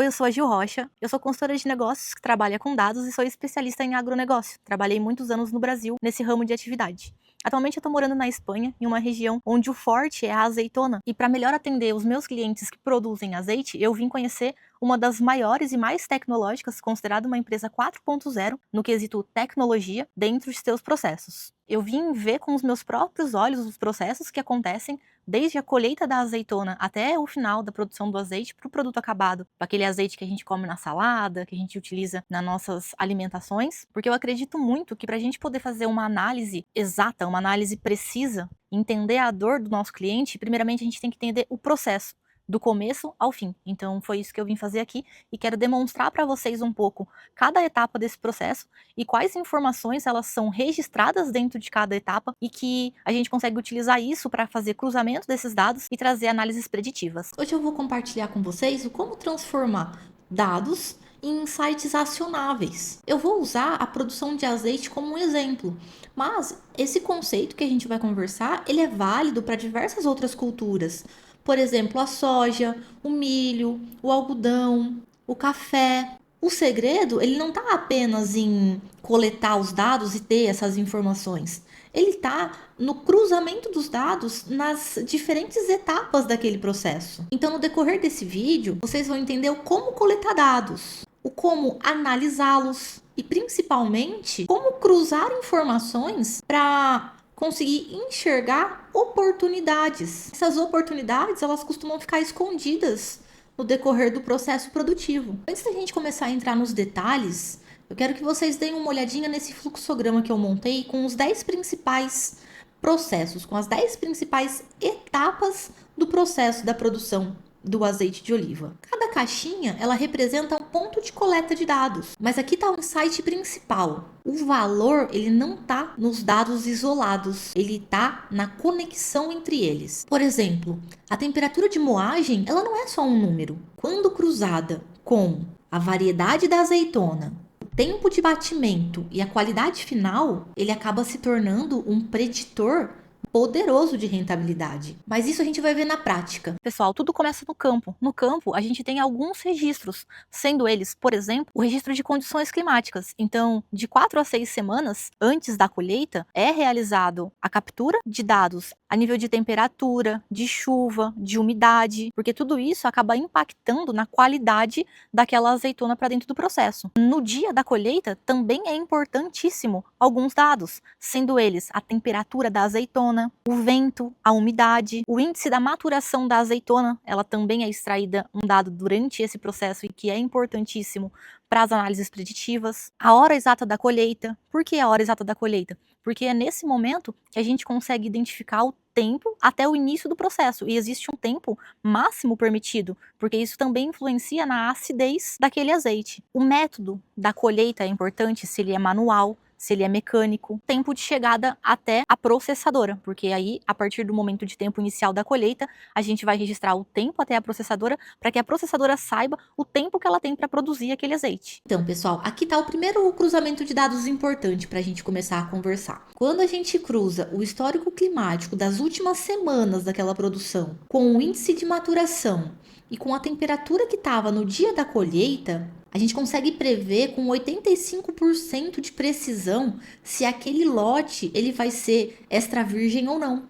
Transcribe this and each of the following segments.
Oi, eu sou a Gil Rocha, eu sou consultora de negócios que trabalha com dados e sou especialista em agronegócio. Trabalhei muitos anos no Brasil nesse ramo de atividade. Atualmente eu estou morando na Espanha, em uma região onde o forte é a azeitona. E para melhor atender os meus clientes que produzem azeite, eu vim conhecer uma das maiores e mais tecnológicas, considerada uma empresa 4.0 no quesito tecnologia, dentro de seus processos. Eu vim ver com os meus próprios olhos os processos que acontecem desde a colheita da azeitona até o final da produção do azeite para o produto acabado, aquele azeite que a gente come na salada, que a gente utiliza nas nossas alimentações, porque eu acredito muito que para a gente poder fazer uma análise exata, uma análise precisa, entender a dor do nosso cliente, primeiramente a gente tem que entender o processo, do começo ao fim. Então foi isso que eu vim fazer aqui e quero demonstrar para vocês um pouco cada etapa desse processo e quais informações elas são registradas dentro de cada etapa e que a gente consegue utilizar isso para fazer cruzamento desses dados e trazer análises preditivas. Hoje eu vou compartilhar com vocês o como transformar dados em insights acionáveis. Eu vou usar a produção de azeite como um exemplo, mas esse conceito que a gente vai conversar, ele é válido para diversas outras culturas. Por exemplo, a soja, o milho, o algodão, o café. O segredo, ele não está apenas em coletar os dados e ter essas informações. Ele está no cruzamento dos dados nas diferentes etapas daquele processo. Então, no decorrer desse vídeo, vocês vão entender o como coletar dados, o como analisá-los e, principalmente, como cruzar informações para conseguir enxergar oportunidades. Essas oportunidades, elas costumam ficar escondidas no decorrer do processo produtivo. Antes da gente começar a entrar nos detalhes, eu quero que vocês deem uma olhadinha nesse fluxograma que eu montei com os 10 principais processos, com as 10 principais etapas do processo da produção do azeite de oliva. Cada caixinha, ela representa um ponto de coleta de dados, mas aqui está o insight principal. O valor, ele não está nos dados isolados, ele está na conexão entre eles. Por exemplo, a temperatura de moagem, ela não é só um número. Quando cruzada com a variedade da azeitona, o tempo de batimento e a qualidade final, ele acaba se tornando um preditor poderoso de rentabilidade. Mas isso a gente vai ver na prática. Pessoal, tudo começa no campo. No campo, a gente tem alguns registros, sendo eles, por exemplo, o registro de condições climáticas. Então, de 4 a 6 semanas antes da colheita, é realizado a captura de dados a nível de temperatura, de chuva, de umidade, porque tudo isso acaba impactando na qualidade daquela azeitona para dentro do processo. No dia da colheita, também é importantíssimo alguns dados, sendo eles a temperatura da azeitona, o vento, a umidade, o índice da maturação da azeitona, ela também é extraída um dado durante esse processo e que é importantíssimo para as análises preditivas, a hora exata da colheita. Por que a hora exata da colheita? Porque é nesse momento que a gente consegue identificar o tempo até o início do processo, e existe um tempo máximo permitido, porque isso também influencia na acidez daquele azeite. O método da colheita é importante, se ele é manual, se ele é mecânico, tempo de chegada até a processadora, porque aí, a partir do momento de tempo inicial da colheita, a gente vai registrar o tempo até a processadora, para que a processadora saiba o tempo que ela tem para produzir aquele azeite. Então, pessoal, aqui está o primeiro cruzamento de dados importante para a gente começar a conversar. Quando a gente cruza o histórico climático das últimas semanas daquela produção com o índice de maturação e com a temperatura que estava no dia da colheita, a gente consegue prever com 85% de precisão se aquele lote ele vai ser extra virgem ou não.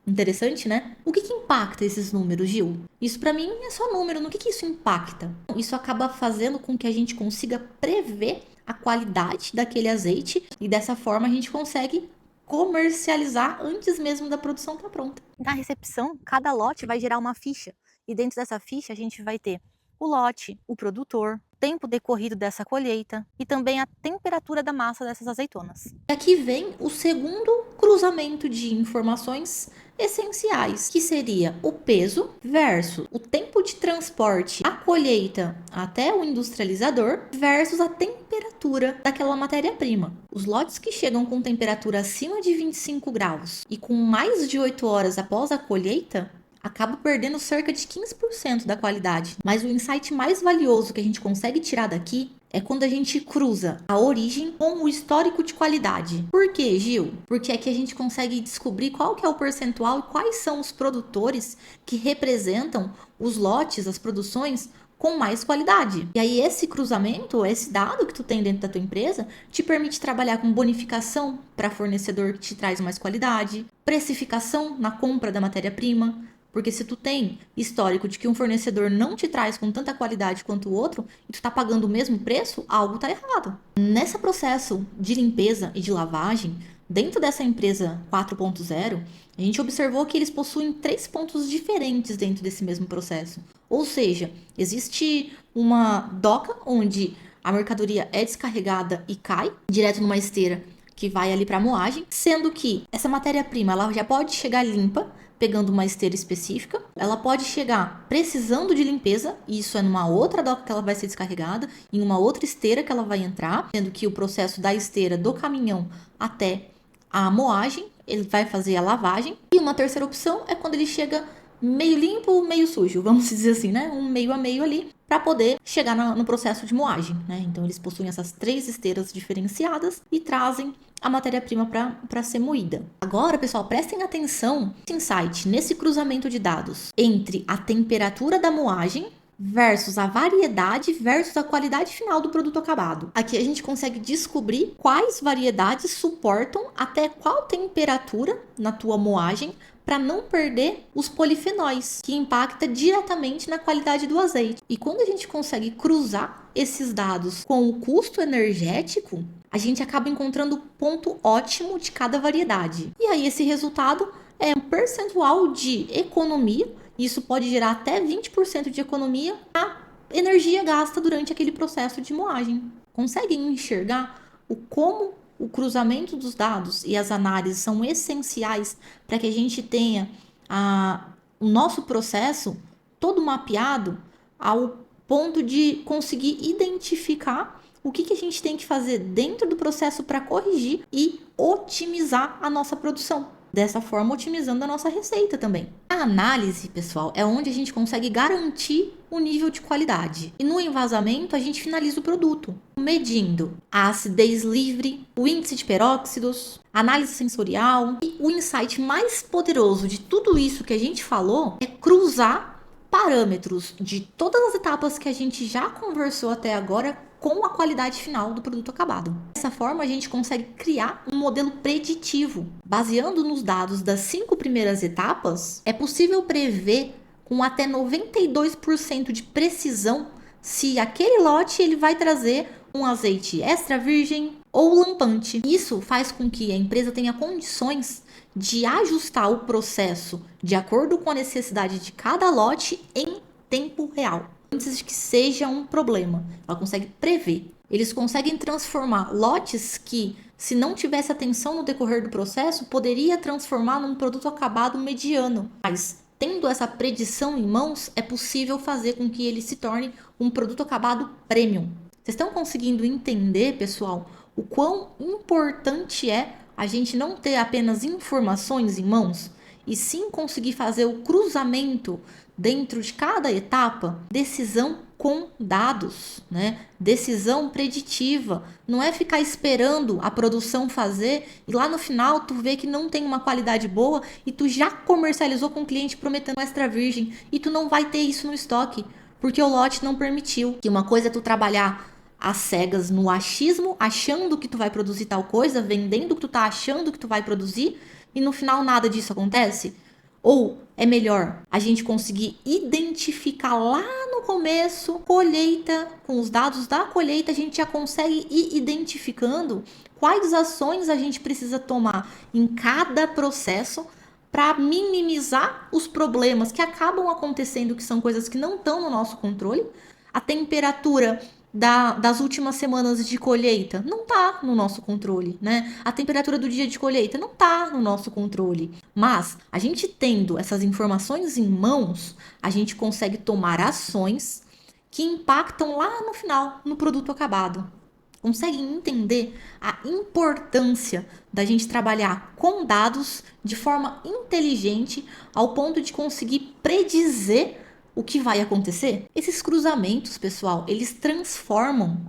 Interessante, né? O que impacta esses números, Gil? Isso para mim é só número. No que isso impacta? Isso acaba fazendo com que a gente consiga prever a qualidade daquele azeite e dessa forma a gente consegue comercializar antes mesmo da produção estar pronta. Na recepção, cada lote vai gerar uma ficha e dentro dessa ficha a gente vai ter o lote, o produtor, tempo decorrido dessa colheita e também a temperatura da massa dessas azeitonas. E aqui vem o segundo cruzamento de informações essenciais, que seria o peso versus o tempo de transporte da colheita até o industrializador versus a temperatura daquela matéria-prima. Os lotes que chegam com temperatura acima de 25 graus e com mais de 8 horas após a colheita acaba perdendo cerca de 15% da qualidade. Mas o insight mais valioso que a gente consegue tirar daqui é quando a gente cruza a origem com o histórico de qualidade. Por quê, Gil? Porque aqui a gente consegue descobrir qual que é o percentual e quais são os produtores que representam os lotes, as produções, com mais qualidade. E aí esse cruzamento, esse dado que tu tem dentro da tua empresa, te permite trabalhar com bonificação para fornecedor que te traz mais qualidade, precificação na compra da matéria-prima, porque se tu tem histórico de que um fornecedor não te traz com tanta qualidade quanto o outro, e tu tá pagando o mesmo preço, algo tá errado. Nesse processo de limpeza e de lavagem, dentro dessa empresa 4.0, a gente observou que eles possuem 3 pontos diferentes dentro desse mesmo processo. Ou seja, existe uma doca onde a mercadoria é descarregada e cai direto numa esteira que vai ali para moagem, sendo que essa matéria-prima ela já pode chegar limpa, pegando uma esteira específica, ela pode chegar precisando de limpeza, e isso é numa outra doca que ela vai ser descarregada, em uma outra esteira que ela vai entrar, sendo que o processo da esteira do caminhão até a moagem, ele vai fazer a lavagem, e uma terceira opção é quando ele chega meio limpo, meio sujo, vamos dizer assim, né? Um meio a meio ali, para poder chegar no processo de moagem, né? Então eles possuem essas 3 esteiras diferenciadas e trazem a matéria-prima para ser moída. Agora, pessoal, prestem atenção nesse insight, nesse cruzamento de dados entre a temperatura da moagem versus a variedade versus a qualidade final do produto acabado. Aqui a gente consegue descobrir quais variedades suportam até qual temperatura na tua moagem para não perder os polifenóis, que impacta diretamente na qualidade do azeite. E quando a gente consegue cruzar esses dados com o custo energético, a gente acaba encontrando o ponto ótimo de cada variedade. E aí esse resultado é um percentual de economia. Isso pode gerar até 20% de economia na energia gasta durante aquele processo de moagem. Conseguem enxergar como o cruzamento dos dados e as análises são essenciais para que a gente tenha o nosso processo todo mapeado ao ponto de conseguir identificar o que a gente tem que fazer dentro do processo para corrigir e otimizar a nossa produção. Dessa forma, otimizando a nossa receita também. A análise, pessoal, é onde a gente consegue garantir o nível de qualidade. E no envasamento, a gente finaliza o produto, medindo a acidez livre, o índice de peróxidos, análise sensorial. E o insight mais poderoso de tudo isso que a gente falou é cruzar parâmetros de todas as etapas que a gente já conversou até agora com a qualidade final do produto acabado. Dessa forma, a gente consegue criar um modelo preditivo. Baseando nos dados das 5 primeiras etapas, é possível prever com até 92% de precisão se aquele lote ele vai trazer um azeite extra virgem ou lampante. Isso faz com que a empresa tenha condições de ajustar o processo de acordo com a necessidade de cada lote em tempo real, antes de que seja um problema. Ela consegue prever. Eles conseguem transformar lotes que, se não tivesse atenção no decorrer do processo, poderia transformar num produto acabado mediano. Mas, tendo essa predição em mãos, é possível fazer com que ele se torne um produto acabado premium. Vocês estão conseguindo entender, pessoal, o quão importante é a gente não ter apenas informações em mãos, e sim conseguir fazer o cruzamento dentro de cada etapa? Decisão com dados, né? Decisão preditiva. Não é ficar esperando a produção fazer e lá no final tu vê que não tem uma qualidade boa e tu já comercializou com o cliente prometendo extra virgem e tu não vai ter isso no estoque porque o lote não permitiu. Que uma coisa é tu trabalhar às cegas no achismo, achando que tu vai produzir tal coisa, vendendo o que tu tá achando que tu vai produzir, e no final nada disso acontece? Ou é melhor a gente conseguir identificar lá no começo, colheita, com os dados da colheita, a gente já consegue ir identificando quais ações a gente precisa tomar em cada processo para minimizar os problemas que acabam acontecendo, que são coisas que não estão no nosso controle. A temperatura das últimas semanas de colheita não está no nosso controle, né? A temperatura do dia de colheita não está no nosso controle. Mas a gente tendo essas informações em mãos, a gente consegue tomar ações que impactam lá no final, no produto acabado. Conseguem entender a importância da gente trabalhar com dados de forma inteligente ao ponto de conseguir predizer o que vai acontecer? Esses cruzamentos, pessoal, eles transformam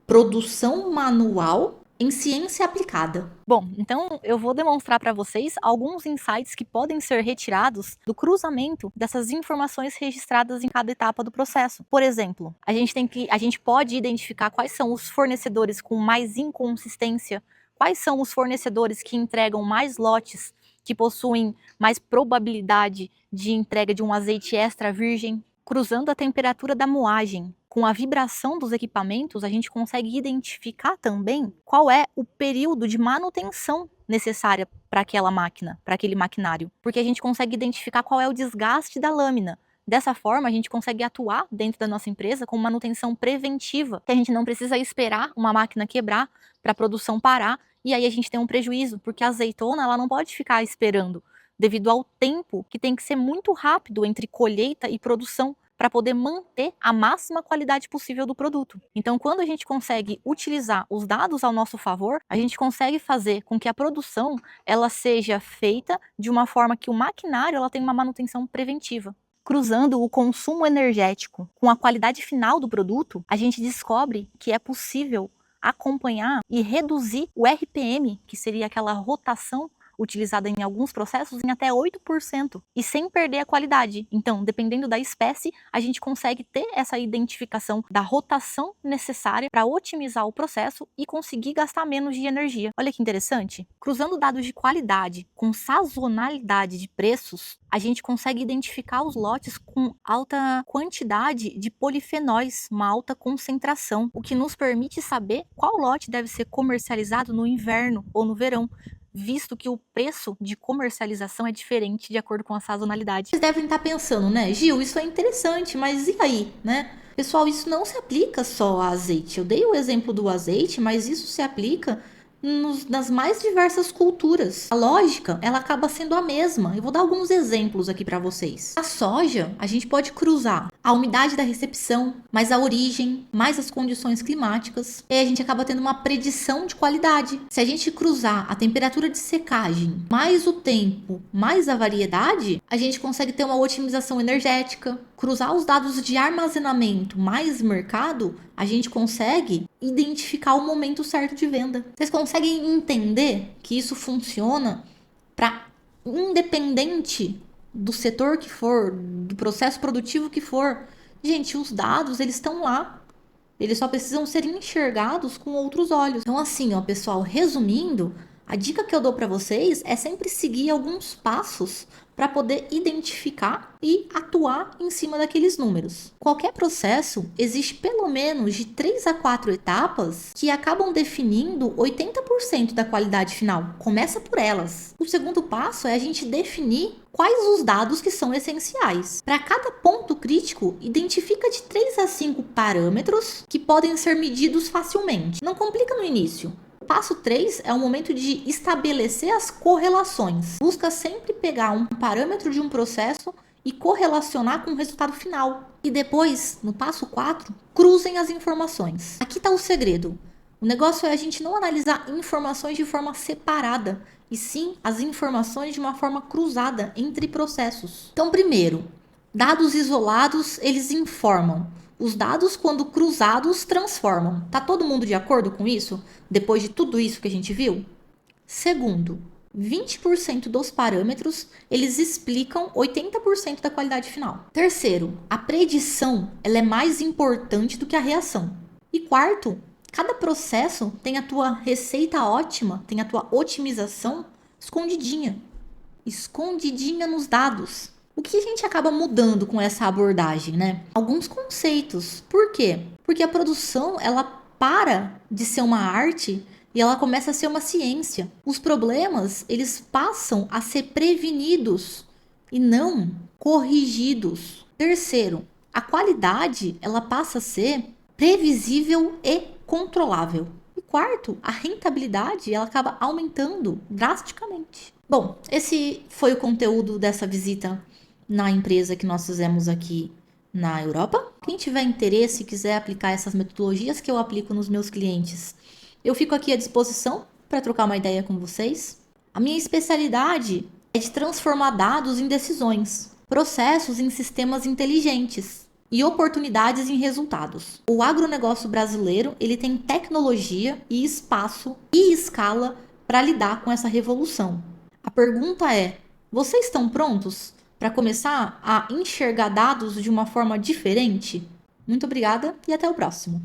produção manual em ciência aplicada. Bom, então eu vou demonstrar para vocês alguns insights que podem ser retirados do cruzamento dessas informações registradas em cada etapa do processo. Por exemplo, a gente pode identificar quais são os fornecedores com mais inconsistência, quais são os fornecedores que entregam mais lotes, que possuem mais probabilidade de entrega de um azeite extra virgem. Cruzando a temperatura da moagem com a vibração dos equipamentos, a gente consegue identificar também qual é o período de manutenção necessária para aquela máquina, para aquele maquinário, porque a gente consegue identificar qual é o desgaste da lâmina. Dessa forma, a gente consegue atuar dentro da nossa empresa com manutenção preventiva, que a gente não precisa esperar uma máquina quebrar para a produção parar e aí a gente tem um prejuízo, porque a azeitona ela não pode ficar esperando, devido ao tempo que tem que ser muito rápido entre colheita e produção para poder manter a máxima qualidade possível do produto. Então, quando a gente consegue utilizar os dados ao nosso favor, a gente consegue fazer com que a produção ela seja feita de uma forma que o maquinário ela tenha uma manutenção preventiva. Cruzando o consumo energético com a qualidade final do produto, a gente descobre que é possível acompanhar e reduzir o RPM, que seria aquela rotação utilizada em alguns processos, em até 8%, e sem perder a qualidade. Então, dependendo da espécie, a gente consegue ter essa identificação da rotação necessária para otimizar o processo e conseguir gastar menos de energia. Olha que interessante. Cruzando dados de qualidade com sazonalidade de preços, a gente consegue identificar os lotes com alta quantidade de polifenóis, uma alta concentração, o que nos permite saber qual lote deve ser comercializado no inverno ou no verão, visto que o preço de comercialização é diferente de acordo com a sazonalidade. Vocês devem estar pensando, né, Gil, isso é interessante, mas e aí, né? Pessoal, isso não se aplica só a azeite. Eu dei o exemplo do azeite, mas isso se aplica nas mais diversas culturas. A lógica, ela acaba sendo a mesma. Eu vou dar alguns exemplos aqui para vocês. A soja, a gente pode cruzar a umidade da recepção, mais a origem, mais as condições climáticas, e aí a gente acaba tendo uma predição de qualidade. Se a gente cruzar a temperatura de secagem, mais o tempo, mais a variedade, a gente consegue ter uma otimização energética. Cruzar os dados de armazenamento mais mercado, a gente consegue identificar o momento certo de venda. Vocês conseguem entender que isso funciona para independente do setor que for, do processo produtivo que for. Gente, os dados, eles estão lá. Eles só precisam ser enxergados com outros olhos. Então, assim, ó, pessoal, resumindo, a dica que eu dou para vocês é sempre seguir alguns passos para poder identificar e atuar em cima daqueles números. Qualquer processo existe pelo menos de 3 a 4 etapas que acabam definindo 80% da qualidade final. Começa por elas. O segundo passo é a gente definir quais os dados que são essenciais. Para cada ponto crítico, identifica de 3 a 5 parâmetros que podem ser medidos facilmente. Não complica no início. Passo 3 é o momento de estabelecer as correlações. Busca sempre pegar um parâmetro de um processo e correlacionar com o resultado final. E depois, no passo 4, cruzem as informações. Aqui está o segredo. O negócio é a gente não analisar informações de forma separada, e sim as informações de uma forma cruzada entre processos. Então, primeiro, dados isolados, eles informam. Os dados, quando cruzados, transformam. Tá todo mundo de acordo com isso? Depois de tudo isso que a gente viu? Segundo, 20% dos parâmetros, eles explicam 80% da qualidade final. Terceiro, a predição, ela é mais importante do que a reação. E quarto, cada processo tem a tua receita ótima, tem a tua otimização escondidinha. Escondidinha nos dados. O que a gente acaba mudando com essa abordagem, né? Alguns conceitos. Por quê? Porque a produção, ela para de ser uma arte e ela começa a ser uma ciência. Os problemas, eles passam a ser prevenidos e não corrigidos. Terceiro, a qualidade, ela passa a ser previsível e controlável. E quarto, a rentabilidade, ela acaba aumentando drasticamente. Bom, esse foi o conteúdo dessa visita na empresa que nós fizemos aqui na Europa. Quem tiver interesse e quiser aplicar essas metodologias que eu aplico nos meus clientes, eu fico aqui à disposição para trocar uma ideia com vocês. A minha especialidade é de transformar dados em decisões, processos em sistemas inteligentes. e oportunidades em resultados. O agronegócio brasileiro, ele tem tecnologia e espaço e escala para lidar com essa revolução. A pergunta é: vocês estão prontos para começar a enxergar dados de uma forma diferente? Muito obrigada e até o próximo.